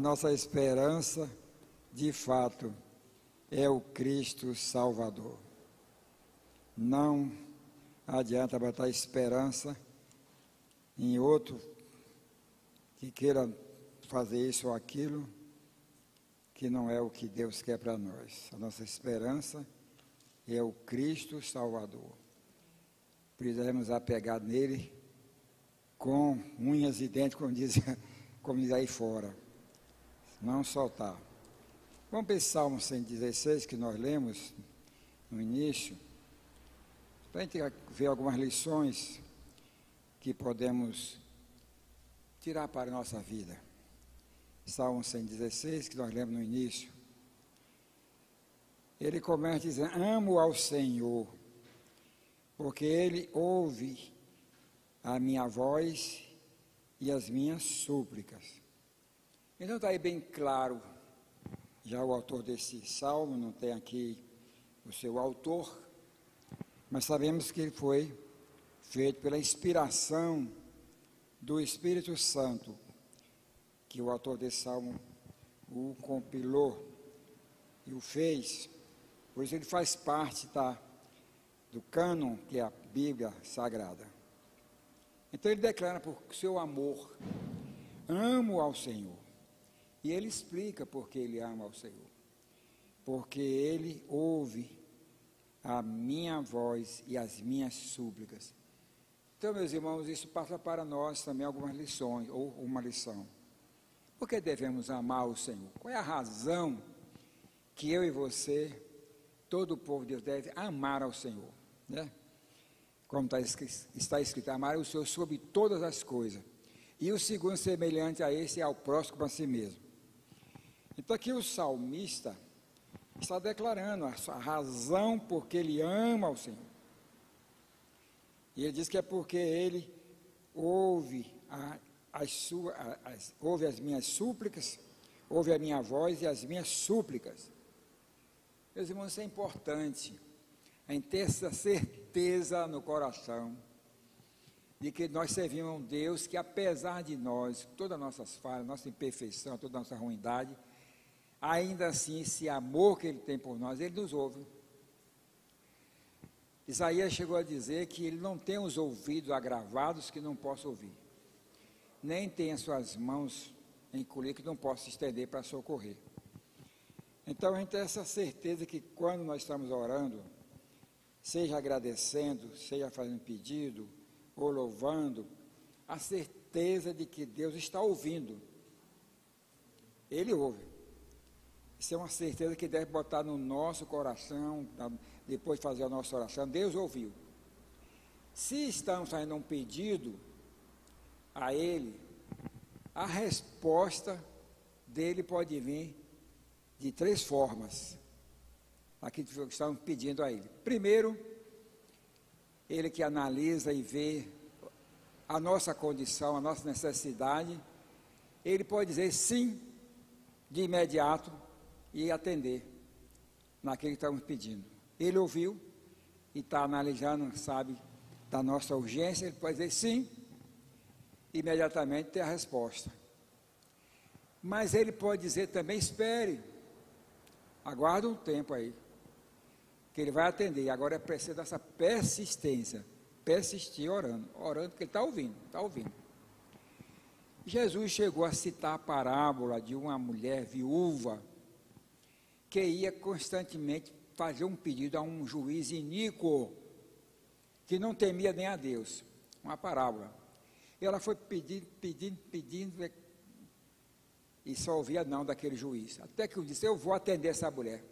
nossa esperança, de fato, é o Cristo Salvador. Não adianta botar esperança em outro que queira fazer isso ou aquilo, que não é o que Deus quer para nós. A nossa esperança é o Cristo Salvador. Precisamos apegar nele com unhas e dentes, como diz aí fora. Não soltar. Vamos para esse Salmo 116 que nós lemos no início, para a gente ver algumas lições que podemos tirar para a nossa vida. Salmo 116, que nós lemos no início. Ele começa dizendo: amo ao Senhor, porque Ele ouve a minha voz e as minhas súplicas. Então está aí bem claro, já o autor desse salmo, não tem aqui o seu autor, mas sabemos que ele foi feito pela inspiração do Espírito Santo, que o autor desse salmo o compilou e o fez. Por isso ele faz parte do cânon, que é a Bíblia Sagrada. Então ele declara por seu amor: amo ao Senhor. E ele explica por que ele ama ao Senhor. Porque ele ouve a minha voz e as minhas súplicas. Então, meus irmãos, isso passa para nós também algumas lições, ou uma lição. Por que devemos amar o Senhor? Qual é a razão que eu e você, todo o povo de Deus, deve amar ao Senhor? Né? Como está escrito, amar o Senhor sobre todas as coisas. E o segundo semelhante a esse é ao próximo como a si mesmo. Então aqui o salmista está declarando a sua razão porque ele ama ao Senhor. E ele diz que é porque ele ouve ouve as minhas súplicas, ouve a minha voz e as minhas súplicas. Meus irmãos, isso é importante, a gente ter essa certeza no coração de que nós servimos a um Deus que, apesar de nós, todas as nossas falhas, nossa imperfeição, toda a nossa ruindade, ainda assim, esse amor que Ele tem por nós, Ele nos ouve. Isaías chegou a dizer que Ele não tem os ouvidos agravados que não possa ouvir, nem tem as suas mãos encolhidas que não possa estender para socorrer. Então, a gente tem essa certeza que quando nós estamos orando, seja agradecendo, seja fazendo pedido, ou louvando, a certeza de que Deus está ouvindo. Ele ouve. Isso é uma certeza que deve botar no nosso coração, depois de fazer a nossa oração. Deus ouviu. Se estamos fazendo um pedido a Ele, a resposta dele pode vir de 3 formas. Aqui que estamos pedindo a Ele. Primeiro, Ele que analisa e vê a nossa condição, a nossa necessidade, Ele pode dizer sim, de imediato, e atender naquilo que estamos pedindo. Ele ouviu e está analisando, sabe, da nossa urgência, Ele pode dizer sim, imediatamente ter a resposta. Mas Ele pode dizer também, espere, aguarde um tempo aí, que Ele vai atender. Agora é preciso dessa persistência, persistir orando, porque Ele está ouvindo. Jesus chegou a citar a parábola de uma mulher viúva que ia constantemente fazer um pedido a um juiz iníquo, que não temia nem a Deus, uma parábola. E ela foi pedindo, e só ouvia não daquele juiz, até que eu disse: eu vou atender essa mulher.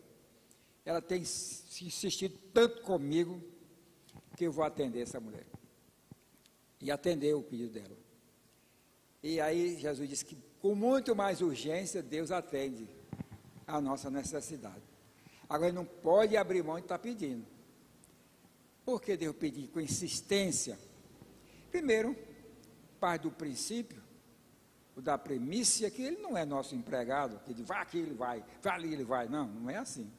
Ela tem insistido tanto comigo, que eu vou atender essa mulher. E atendeu o pedido dela. E aí Jesus disse que com muito mais urgência Deus atende a nossa necessidade. Agora Ele não pode abrir mão de estar pedindo. Por que devo pedir com insistência? Primeiro, parte do princípio, da premissa, que Ele não é nosso empregado, que ele vai aqui, Ele vai ali, Ele vai. Não, não é assim.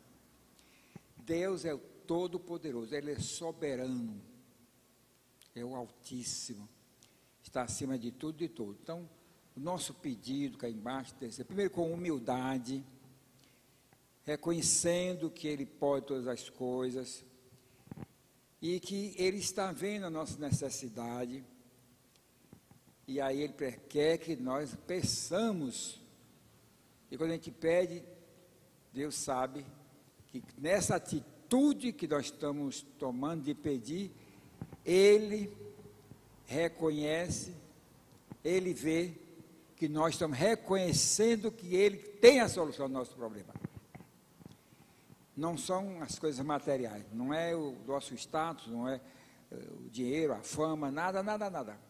Deus é o Todo-Poderoso, Ele é soberano, é o Altíssimo, está acima de tudo e de todo. Então, o nosso pedido cá embaixo, terceiro, primeiro com humildade, reconhecendo que Ele pode todas as coisas e que Ele está vendo a nossa necessidade, e aí Ele quer que nós peçamos, e quando a gente pede, Deus sabe que nessa atitude que nós estamos tomando de pedir, Ele reconhece, Ele vê que nós estamos reconhecendo que Ele tem a solução do nosso problema. Não são as coisas materiais, não é o nosso status, não é o dinheiro, a fama, nada.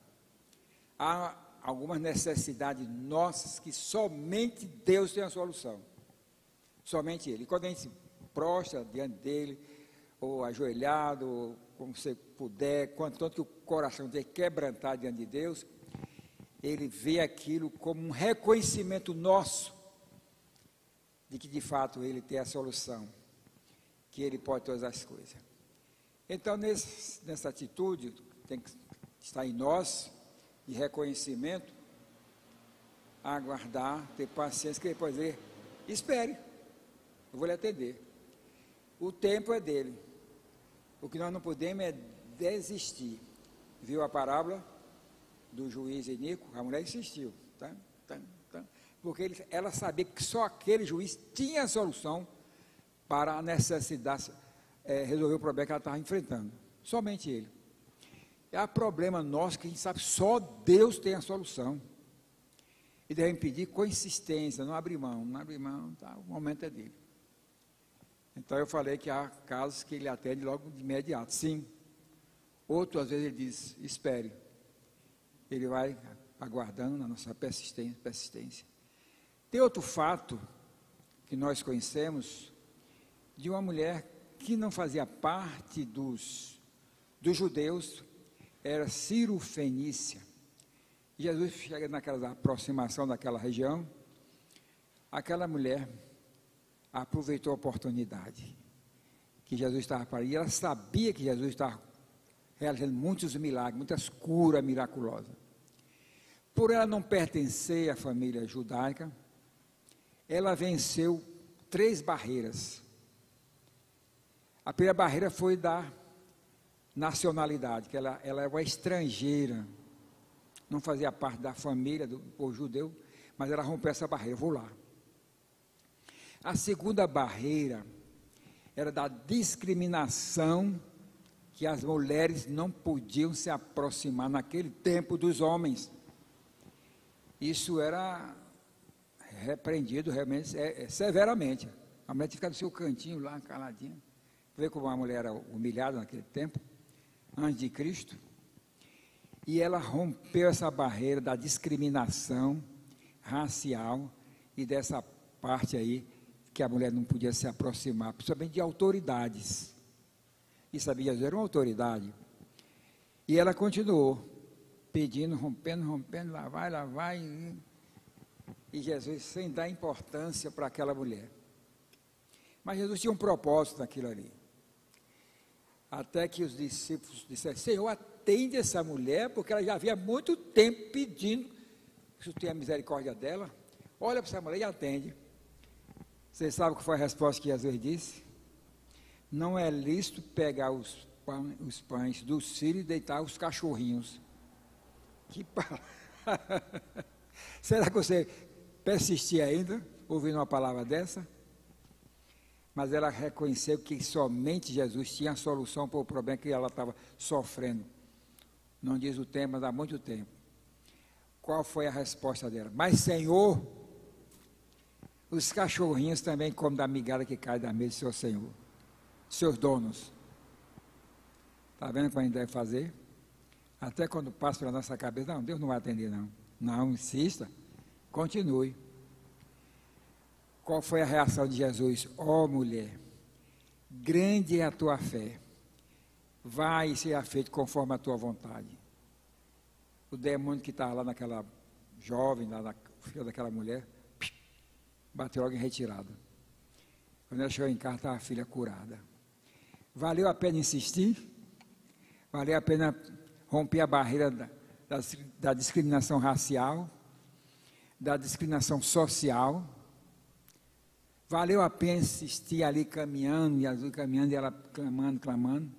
Há algumas necessidades nossas que somente Deus tem a solução. Somente Ele. E quando a gente se prostra diante dEle, ou ajoelhado, ou como você puder, tanto que o coração dele quebrantar diante de Deus, Ele vê aquilo como um reconhecimento nosso, de que de fato Ele tem a solução, que Ele pode todas as coisas. Então, nessa atitude, tem que estar em nós, de reconhecimento, aguardar, ter paciência, que Ele pode dizer, espere, eu vou lhe atender. O tempo é dele. O que nós não podemos é desistir. Viu a parábola do juiz Inico? A mulher insistiu, porque ela sabia que só aquele juiz tinha a solução para a necessidade, resolver o problema que ela estava enfrentando. Somente ele. É um problema nosso que a gente sabe que só Deus tem a solução. E devemos pedir com insistência, não abrir mão, tá, o momento é dele. Então eu falei que há casos que ele atende logo de imediato, sim. Outro, às vezes, ele diz, espere. Ele vai aguardando na nossa persistência. Tem outro fato que nós conhecemos de uma mulher que não fazia parte dos judeus, era Ciro-fenícia. Jesus chega naquela aproximação daquela região, aquela mulher aproveitou a oportunidade que Jesus estava para ir, ela sabia que Jesus estava realizando muitos milagres, muitas curas miraculosas. Por ela não pertencer à família judaica, ela venceu 3 barreiras. A primeira barreira foi da nacionalidade, que ela é uma estrangeira, não fazia parte da família do povo judeu, mas ela rompeu essa barreira, vou lá. A segunda barreira era da discriminação, que as mulheres não podiam se aproximar naquele tempo dos homens. Isso era repreendido realmente, severamente. A mulher tinha que ficar no seu cantinho lá, caladinha. Vê como a mulher era humilhada naquele tempo, antes de Cristo. E ela rompeu essa barreira da discriminação racial e dessa parte aí, que a mulher não podia se aproximar, principalmente de autoridades. E sabia, Jesus era uma autoridade. E ela continuou, pedindo, rompendo, lá vai. E Jesus, sem dar importância para aquela mulher. Mas Jesus tinha um propósito naquilo ali. Até que os discípulos disseram, Senhor, atende essa mulher, porque ela já havia muito tempo pedindo que tu tenha misericórdia dela. Olha para essa mulher e atende. Vocês sabem o que foi a resposta que Jesus disse? Não é lícito pegar os pães do Ciro e deitar os cachorrinhos. Que palavra! Será que você persistia ainda, ouvindo uma palavra dessa? Mas ela reconheceu que somente Jesus tinha a solução para o problema que ela estava sofrendo. Não diz o tempo, mas há muito tempo. Qual foi a resposta dela? Mas, Senhor, os cachorrinhos também comem da migalha que cai da mesa do seu Senhor, seus donos. Está vendo como a gente deve fazer? Até quando passa pela nossa cabeça, não, Deus não vai atender, não. Não, insista, continue. Qual foi a reação de Jesus? Ó mulher, grande é a tua fé, vai e seja feito conforme a tua vontade. O demônio que estava lá naquela jovem, lá na filha daquela mulher, bateu logo em retirada. Quando ela chegou em casa, estava a filha curada. Valeu a pena insistir? Valeu a pena romper a barreira da discriminação racial? da discriminação social. Valeu a pena insistir ali caminhando, e azul caminhando, e ela clamando.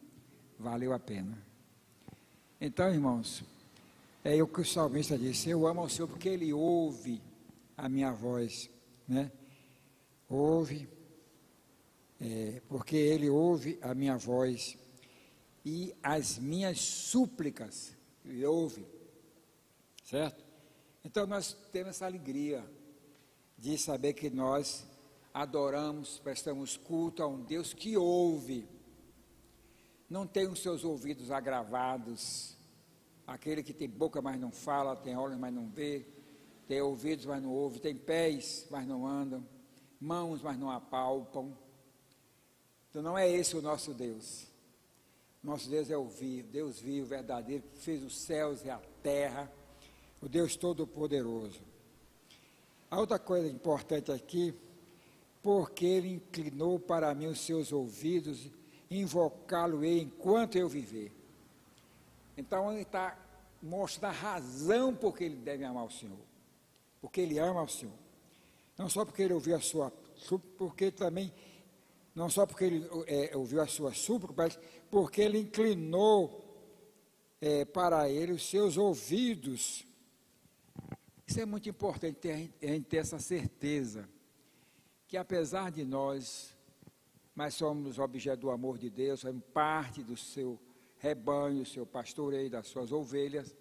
Valeu a pena. Então, irmãos, é o que o salmista disse: eu amo ao Senhor porque Ele ouve a minha voz, né? Ouve, porque Ele ouve a minha voz e as minhas súplicas Ele ouve, certo? Então nós temos essa alegria de saber que nós adoramos, prestamos culto a um Deus que ouve, não tem os seus ouvidos agravados, aquele que tem boca, mas não fala, tem olhos, mas não vê, tem ouvidos, mas não ouve, tem pés, mas não andam, mãos, mas não apalpam. Então não é esse o nosso Deus. Nosso Deus é o vivo, Deus vivo, verdadeiro, que fez os céus e a terra, o Deus Todo-Poderoso. A outra coisa importante aqui, porque Ele inclinou para mim os seus ouvidos, invocá-lo-ei enquanto eu viver. Então ele está mostrando a razão por que ele deve amar o Senhor, porque ele ama o Senhor, não só porque ele ouviu a sua súplica, porque também, não só porque ele ouviu a sua súplica, mas porque ele inclinou para ele os seus ouvidos. Isso é muito importante, a gente ter essa certeza, que apesar de nós somos objeto do amor de Deus, somos parte do seu rebanho, seu pastoreio, das suas ovelhas,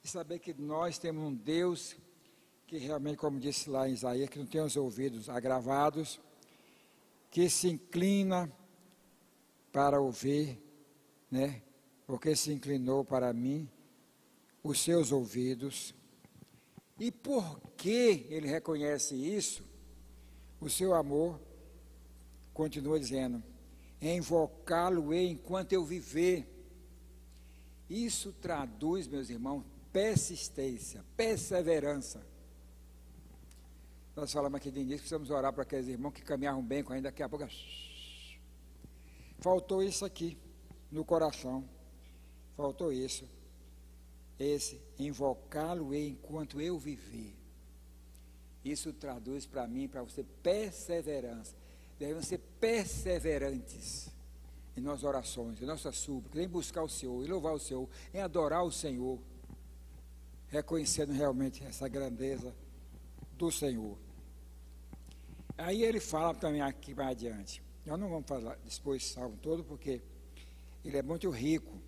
e saber que nós temos um Deus que realmente, como disse lá em Isaías, que não tem os ouvidos agravados, que se inclina para ouvir, né? Porque se inclinou para mim os seus ouvidos. E por que ele reconhece isso? O seu amor, continua dizendo, invocá-lo-ei enquanto eu viver. Isso traduz, meus irmãos, persistência, perseverança. Nós falamos aqui de início, precisamos orar para aqueles irmãos que caminhavam bem com a gente, daqui a pouco, faltou isso aqui no coração, faltou isso, esse, invocá-lo-ei enquanto eu viver. Isso traduz para mim, para você, perseverança. Devemos ser perseverantes em nossas orações, em nossas súplicas, em buscar o Senhor, em louvar o Senhor, em adorar o Senhor, reconhecendo realmente essa grandeza do Senhor. Aí ele fala também aqui mais adiante, nós não vamos falar depois esse salmo todo, porque ele é muito rico.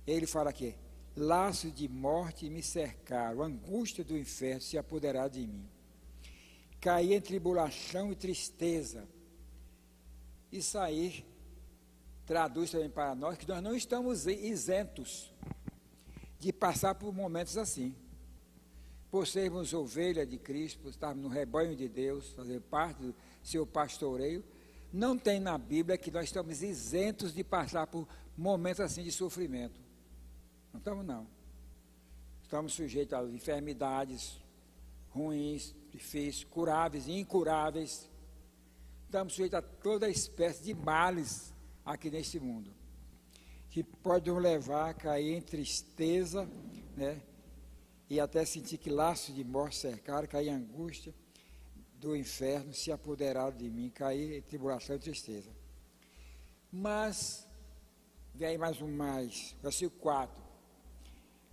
Ele fala aqui, laços de morte me cercaram, angústia do inferno se apoderar de mim. Caí em tribulação e tristeza. Isso aí traduz também para nós que nós não estamos isentos de passar por momentos assim. Por sermos ovelha de Cristo, por estarmos no rebanho de Deus, fazer parte do seu pastoreio, não tem na Bíblia que nós estamos isentos de passar por momentos assim de sofrimento. Não estamos, não. Estamos sujeitos a enfermidades ruins, difíceis, curáveis e incuráveis. Estamos sujeitos a toda espécie de males aqui neste mundo, que pode nos levar a cair em tristeza, né? E até sentir que laços de morte cercaram, cair em angústia do inferno, se apoderaram de mim, cair em tribulação e tristeza. Mas, vem aí mais versículo 4.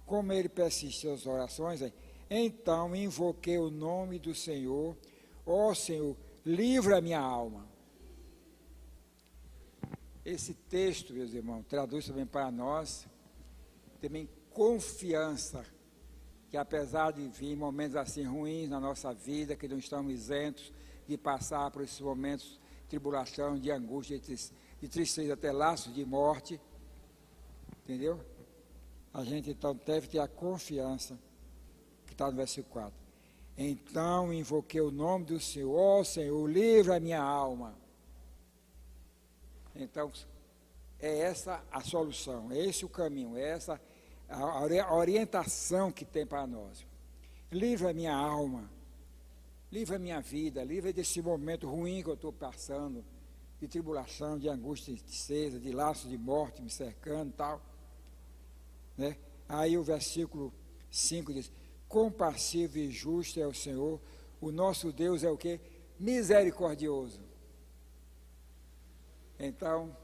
Como ele persistiu as orações, então invoquei o nome do Senhor, ó Senhor, livra a minha alma. Esse texto, meus irmãos, traduz também para nós, também confiança, que apesar de vir momentos assim ruins na nossa vida, que não estamos isentos de passar por esses momentos de tribulação, de angústia, de tristeza, até laços de morte, entendeu? A gente então deve ter a confiança, que está no versículo 4. Então invoquei o nome do Senhor, ó Senhor, livra a minha alma. Então, é essa a solução, é esse o caminho, é essa a orientação que tem para nós. Livra a minha alma, livra a minha vida, livra desse momento ruim que eu estou passando, de tribulação, de angústia, de tristeza, de laço de morte me cercando e tal. Né? Aí o versículo 5 diz, compassivo e justo é o Senhor. O nosso Deus é o quê? Misericordioso. Então,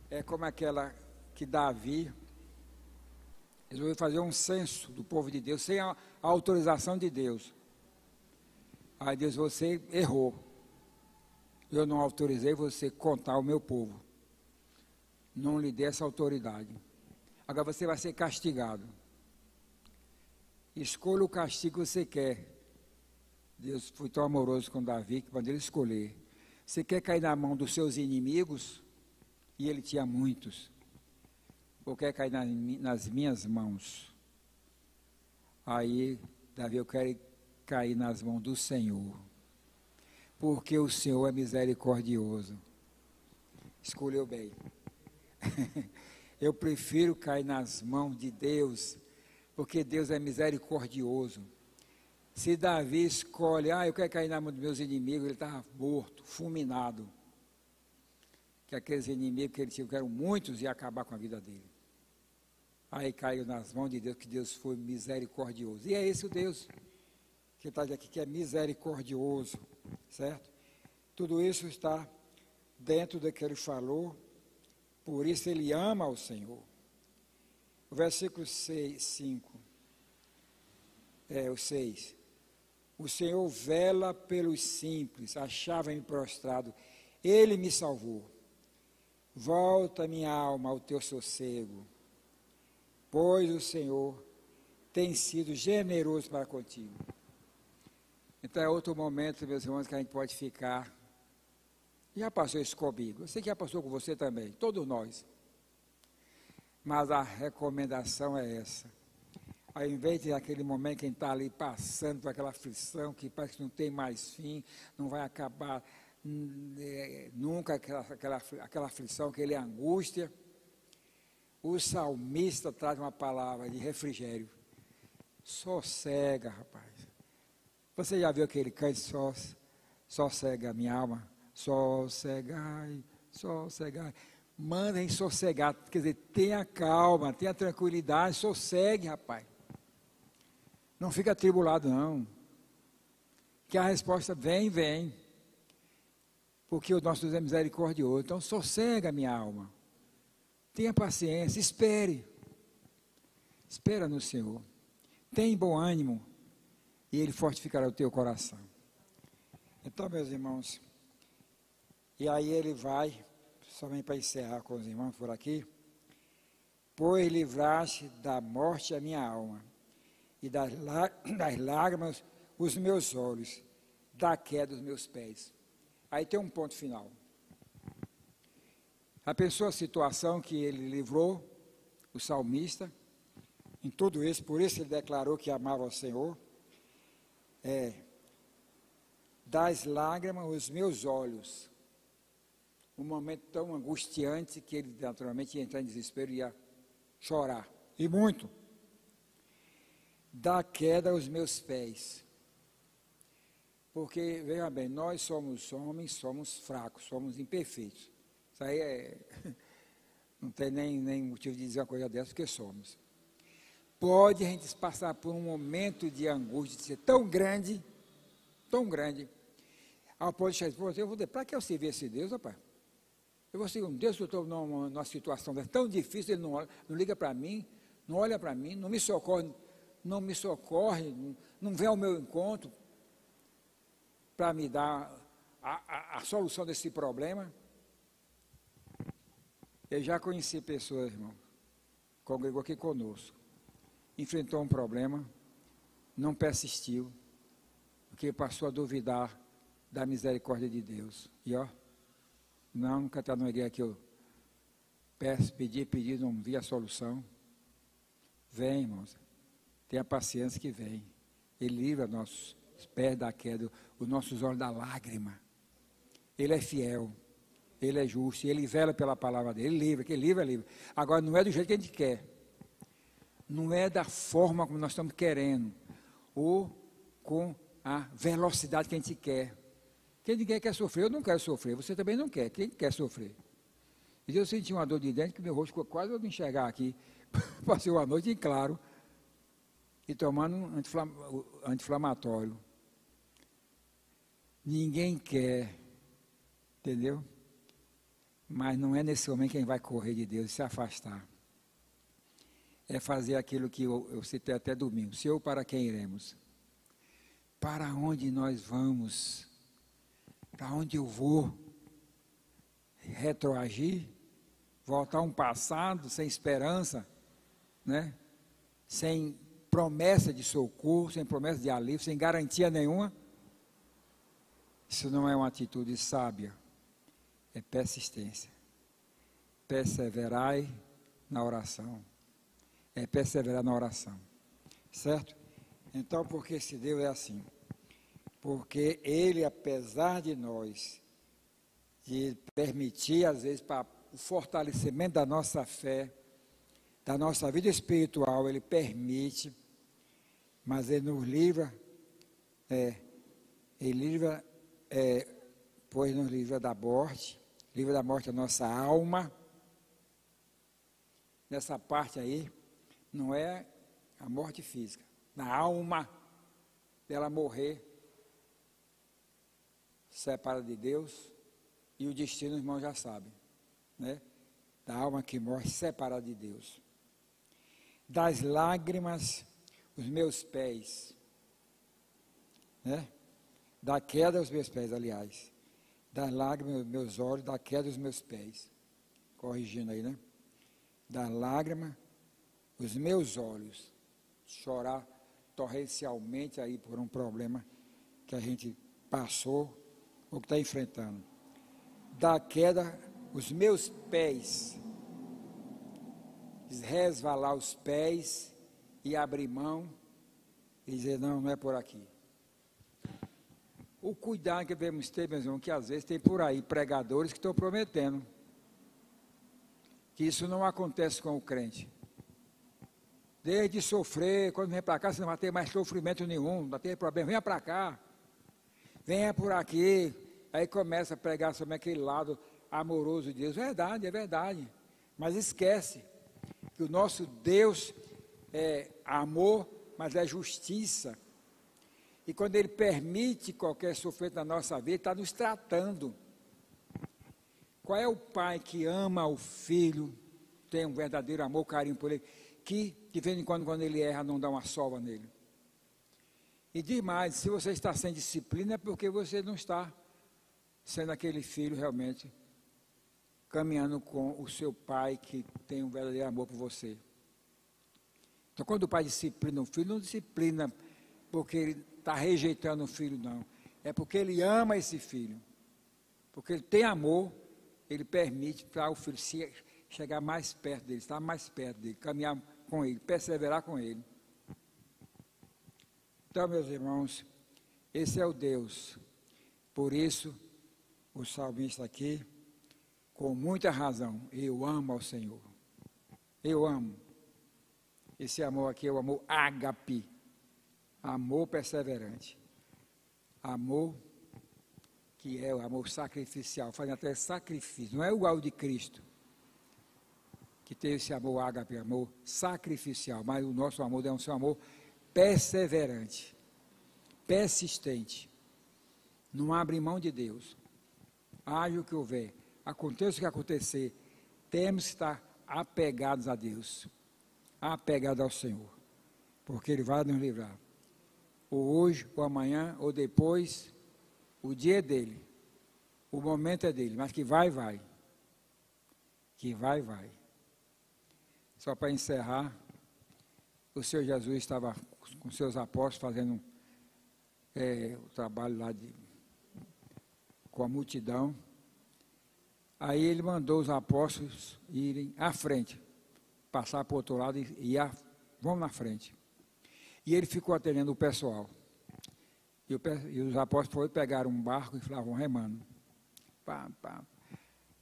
é como aquela que Davi resolveu fazer um censo do povo de Deus, sem a autorização de Deus. Aí Deus, você errou. Eu não autorizei você contar o meu povo. Não lhe dei essa autoridade. Agora você vai ser castigado. Escolha o castigo que você quer. Deus foi tão amoroso com Davi que mandou ele escolher. Você quer cair na mão dos seus inimigos? E ele tinha muitos. Ou quer cair nas minhas mãos? Aí, Davi, eu quero cair nas mãos do Senhor. Porque o Senhor é misericordioso. Escolheu bem. Eu prefiro cair nas mãos de Deus, porque Deus é misericordioso. Se Davi escolhe, eu quero cair na mão dos meus inimigos, ele estava morto, fulminado. Que aqueles inimigos que ele tinha, que eram muitos, iam acabar com a vida dele. Aí caiu nas mãos de Deus, que Deus foi misericordioso. E é esse o Deus que está aqui, que é misericordioso, certo? Tudo isso está dentro do que ele falou, por isso ele ama o Senhor. O versículo 5, o 6. O Senhor vela pelos simples, achava-me prostrado, ele me salvou. Volta minha alma ao teu sossego, pois o Senhor tem sido generoso para contigo. Então é outro momento, meus irmãos, que a gente pode ficar. Já passou isso comigo, eu sei que já passou com você também, todos nós. Mas a recomendação é essa. Ao invés de aquele momento que a gente está ali passando por aquela aflição, que parece que não tem mais fim, não vai acabar nunca aquela aflição, aquela angústia, o salmista traz uma palavra de refrigério. Sossega, rapaz. Você já viu aquele canto, sossega minha alma? Sossegai, sossegai. Mandem sossegar, quer dizer, tenha calma, tenha tranquilidade, sossegue, rapaz. Não fica atribulado, não. Que a resposta vem. Porque o nosso Deus é misericordioso. Então, sossega, minha alma. Tenha paciência, espere. Espera no Senhor. Tenha bom ânimo. E Ele fortificará o teu coração. Então, meus irmãos, e aí ele vai, somente para encerrar com os irmãos por aqui, pois livraste da morte a minha alma, e das lágrimas os meus olhos, da queda dos meus pés. Aí tem um ponto final. A pessoa, a situação que ele livrou, o salmista, em tudo isso, por isso ele declarou que amava ao Senhor, das lágrimas os meus olhos. Um momento tão angustiante que ele naturalmente ia entrar em desespero e ia chorar. E muito. Da queda aos meus pés. Porque, veja bem, nós somos homens, somos fracos, somos imperfeitos. Isso aí não tem nem motivo de dizer uma coisa dessa, porque somos. Pode a gente passar por um momento de angústia, de ser tão grande, ao ponto de chegar, para que eu servir esse Deus, rapaz? Eu vou seguir um Deus que eu estou numa situação tão difícil, ele não liga para mim, não olha para mim, não me socorre, não vem ao meu encontro para me dar a solução desse problema. Eu já conheci pessoas, irmão, congregou aqui conosco, enfrentou um problema, não persistiu, porque passou a duvidar da misericórdia de Deus. E nunca está numa igreja que eu peço, pedi, não vi a solução. Vem, irmãos, tenha paciência que vem. Ele livra nossos pés da queda, os nossos olhos da lágrima. Ele é fiel, Ele é justo, Ele vela pela palavra dEle, Ele livra, que livra, livra. Agora, não é do jeito que a gente quer, não é da forma como nós estamos querendo, ou com a velocidade que a gente quer. Quem ninguém quer sofrer, eu não quero sofrer, você também não quer, quem quer sofrer? E eu senti uma dor de dentro, que meu rosto ficou quase eu não enxergar aqui, passei uma noite em claro, e tomando um anti-inflamatório. Ninguém quer, entendeu? Mas não é nesse momento que a gente vai correr de Deus e se afastar. É fazer aquilo que eu citei até domingo. Senhor, para quem iremos? Para onde nós vamos? Para onde eu vou? Retroagir? Voltar a um passado sem esperança? Né? Sem promessa de socorro, sem promessa de alívio, sem garantia nenhuma? Isso não é uma atitude sábia. É persistência. Perseverai na oração. É perseverar na oração. Certo? Então, por que esse Deus é assim? Porque Ele, apesar de nós, de permitir, às vezes, para o fortalecimento da nossa fé, da nossa vida espiritual, Ele permite, mas Ele nos livra, pois nos livra da morte da nossa alma. Nessa parte aí, não é a morte física, na alma dela morrer, separada de Deus, e o destino, os irmãos já sabem, né? Da alma que morre separada de Deus. Das lágrimas, os meus pés, né? Da queda dos meus pés, aliás. Das lágrimas, os meus olhos, da queda dos meus pés. Corrigindo aí, né? Da lágrima, os meus olhos. Chorar torrencialmente aí por um problema que a gente passou ou que está enfrentando. Da queda, os meus pés. Resvalar os pés e abrir mão e dizer, não é por aqui. O cuidado que devemos ter, meus irmãos, que às vezes tem por aí pregadores que estão prometendo que isso não acontece com o crente. Desde sofrer, quando vem para cá, você não vai ter mais sofrimento nenhum, não vai ter problema, venha para cá, venha por aqui. Aí começa a pregar sobre aquele lado amoroso de Deus. Verdade, é verdade, mas esquece que o nosso Deus é amor, mas é justiça. E quando Ele permite qualquer sofrimento na nossa vida, Ele está nos tratando. Qual é o pai que ama o filho, tem um verdadeiro amor, carinho por ele, que de vez em quando ele erra, não dá uma sova nele? E demais, se você está sem disciplina, é porque você não está sendo aquele filho realmente caminhando com o seu pai que tem um verdadeiro amor por você. Então, quando o pai disciplina o filho, não disciplina porque ele está rejeitando o filho, não. É porque ele ama esse filho. Porque ele tem amor, ele permite para o filho chegar mais perto dele, estar mais perto dele, caminhar com ele, perseverar com ele. Então, meus irmãos, esse é o Deus. Por isso, o salmista aqui, com muita razão, eu amo ao Senhor. Eu amo. Esse amor aqui é o amor ágape, amor perseverante. Amor que é o amor sacrificial, fazendo até sacrifício, não é igual ao de Cristo, que tem esse amor ágape, amor sacrificial, mas o nosso amor é um seu amor perseverante, persistente, não abre mão de Deus. Haja o que houver, aconteça o que acontecer, temos que estar apegados a Deus, apegados ao Senhor, porque Ele vai nos livrar, ou hoje, ou amanhã, ou depois. O dia é dele, o momento é dele, mas que vai, vai. Que vai, vai. Só para encerrar, o Senhor Jesus estava com seus apóstolos fazendo o trabalho lá com a multidão. Aí ele mandou os apóstolos irem à frente, passar para o outro lado vão na frente. E ele ficou atendendo o pessoal. E os apóstolos pegaram um barco e estavam remando. Pá, pá.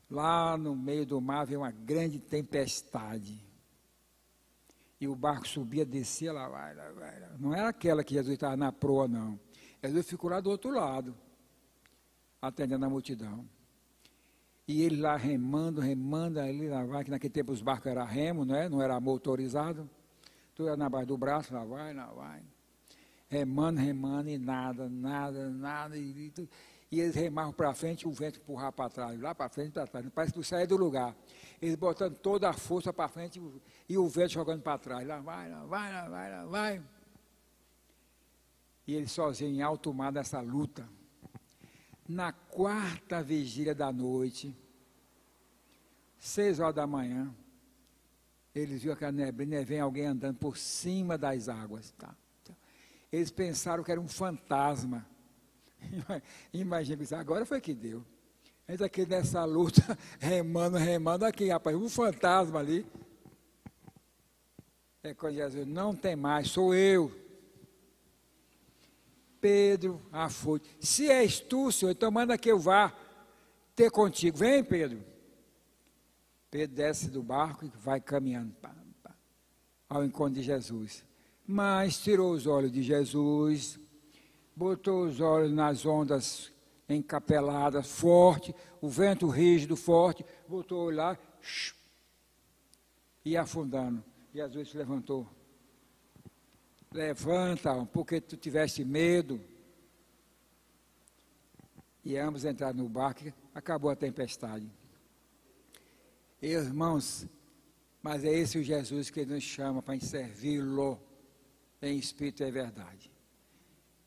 Lá no meio do mar veio uma grande tempestade. E o barco subia, descia, lá vai. Não era aquela que Jesus estava na proa, não. Jesus ficou lá do outro lado, atendendo a multidão. E ele lá remando, ali lá vai, que naquele tempo os barcos eram remo, não era motorizado. Toda na base do braço, lá vai. Remando, e nada. E eles remavam para frente e o vento empurrava para trás, lá para frente e para trás. Parece que não saía do lugar. Eles botando toda a força para frente e o vento jogando para trás. Lá vai. E ele sozinho, em alto mar, nessa luta. Na 4ª vigília da noite, 6 horas da manhã, eles viram aquela neblina e vem alguém andando por cima das águas. Tá? Eles pensaram que era um fantasma. Imagina, agora foi que deu. A gente aqui nessa luta, remando aqui, rapaz, um fantasma ali. É quando Jesus, não tem mais, sou eu. Pedro, afoito. Se és tu, Senhor, então manda que eu vá ter contigo. Vem, Pedro. Pedro desce do barco e vai caminhando ao encontro de Jesus. Mas tirou os olhos de Jesus, botou os olhos nas ondas encapeladas, forte, o vento rígido, forte, botou lá e afundando. Jesus se levantou. Levanta, porque tu tiveste medo. E ambos entraram no barco e acabou a tempestade. Irmãos, mas é esse o Jesus que nos chama para servi-lo em espírito e verdade.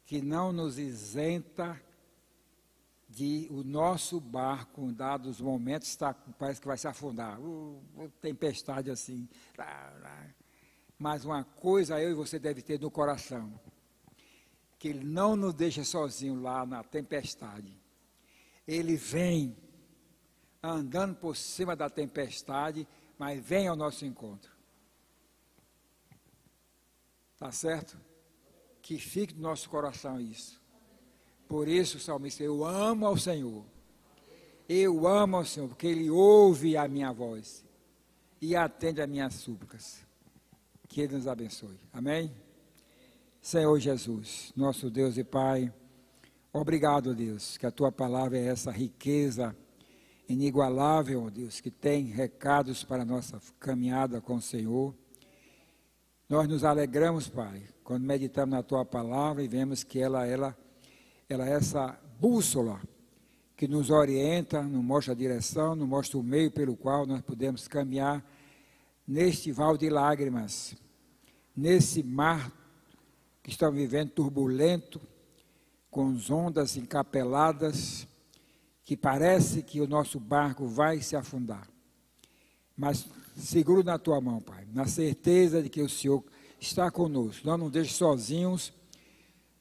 Que não nos isenta de o nosso barco, dados os momentos, parece que vai se afundar. Tempestade assim. Mas uma coisa eu e você deve ter no coração, que Ele não nos deixa sozinho lá na tempestade. Ele vem andando por cima da tempestade, mas vem ao nosso encontro. Tá certo? Que fique no nosso coração isso. Por isso, salmista, eu amo ao Senhor. Eu amo ao Senhor, porque Ele ouve a minha voz e atende as minhas súplicas. Que Ele nos abençoe. Amém? Senhor Jesus, nosso Deus e Pai, obrigado, Deus, que a Tua palavra é essa riqueza inigualável, Deus, que tem recados para a nossa caminhada com o Senhor. Nós nos alegramos, Pai, quando meditamos na Tua palavra e vemos que ela é essa bússola que nos orienta, nos mostra a direção, nos mostra o meio pelo qual nós podemos caminhar neste vale de lágrimas, nesse mar que estamos vivendo turbulento, com as ondas encapeladas, que parece que o nosso barco vai se afundar. Mas seguro na Tua mão, Pai, na certeza de que o Senhor está conosco, não nos deixe sozinhos.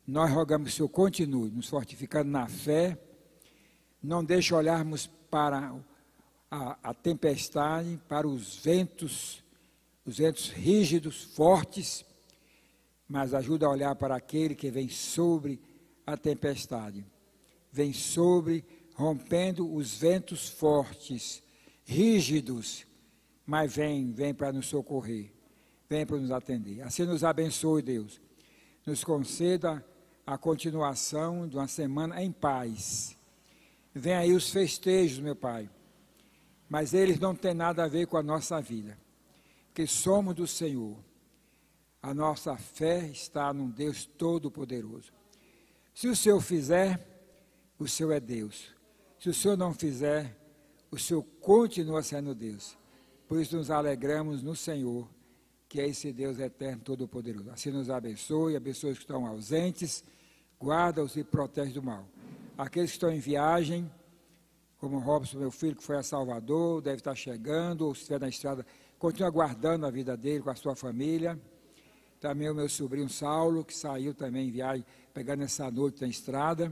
Nós rogamos que o Senhor continue nos fortificando na fé, não deixe olharmos para a tempestade, para os ventos rígidos, fortes, mas ajuda a olhar para aquele que vem sobre a tempestade, vem sobre, rompendo os ventos fortes, rígidos, mas vem para nos socorrer, vem para nos atender. Assim nos abençoe, Deus, nos conceda a continuação de uma semana em paz. Vem aí os festejos, meu Pai, mas eles não têm nada a ver com a nossa vida, porque somos do Senhor. A nossa fé está num Deus Todo-Poderoso. Se o Senhor fizer, o Senhor é Deus. Se o Senhor não fizer, o Senhor continua sendo Deus. Por isso nos alegramos no Senhor, que é esse Deus eterno, Todo-Poderoso. Assim nos abençoe os que estão ausentes, guarda-os e protege do mal. Aqueles que estão em viagem, como o Robson, meu filho, que foi a Salvador, deve estar chegando, ou se estiver na estrada, continua guardando a vida dele com a sua família. Também o meu sobrinho Saulo, que saiu também em viagem, pegando essa noite na estrada.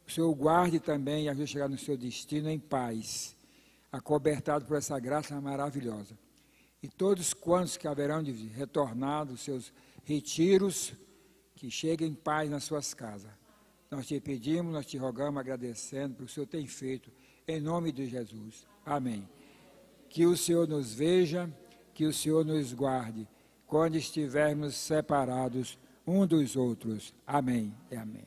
O Senhor o guarde também e ajude a chegar no seu destino em paz, acobertado por essa graça maravilhosa. E todos quantos que haverão de retornar dos seus retiros, que cheguem em paz nas suas casas. Nós te pedimos, nós te rogamos, agradecendo, porque o Senhor tem feito, em nome de Jesus. Amém. Que o Senhor nos veja, que o Senhor nos guarde, quando estivermos separados um dos outros. Amém e amém.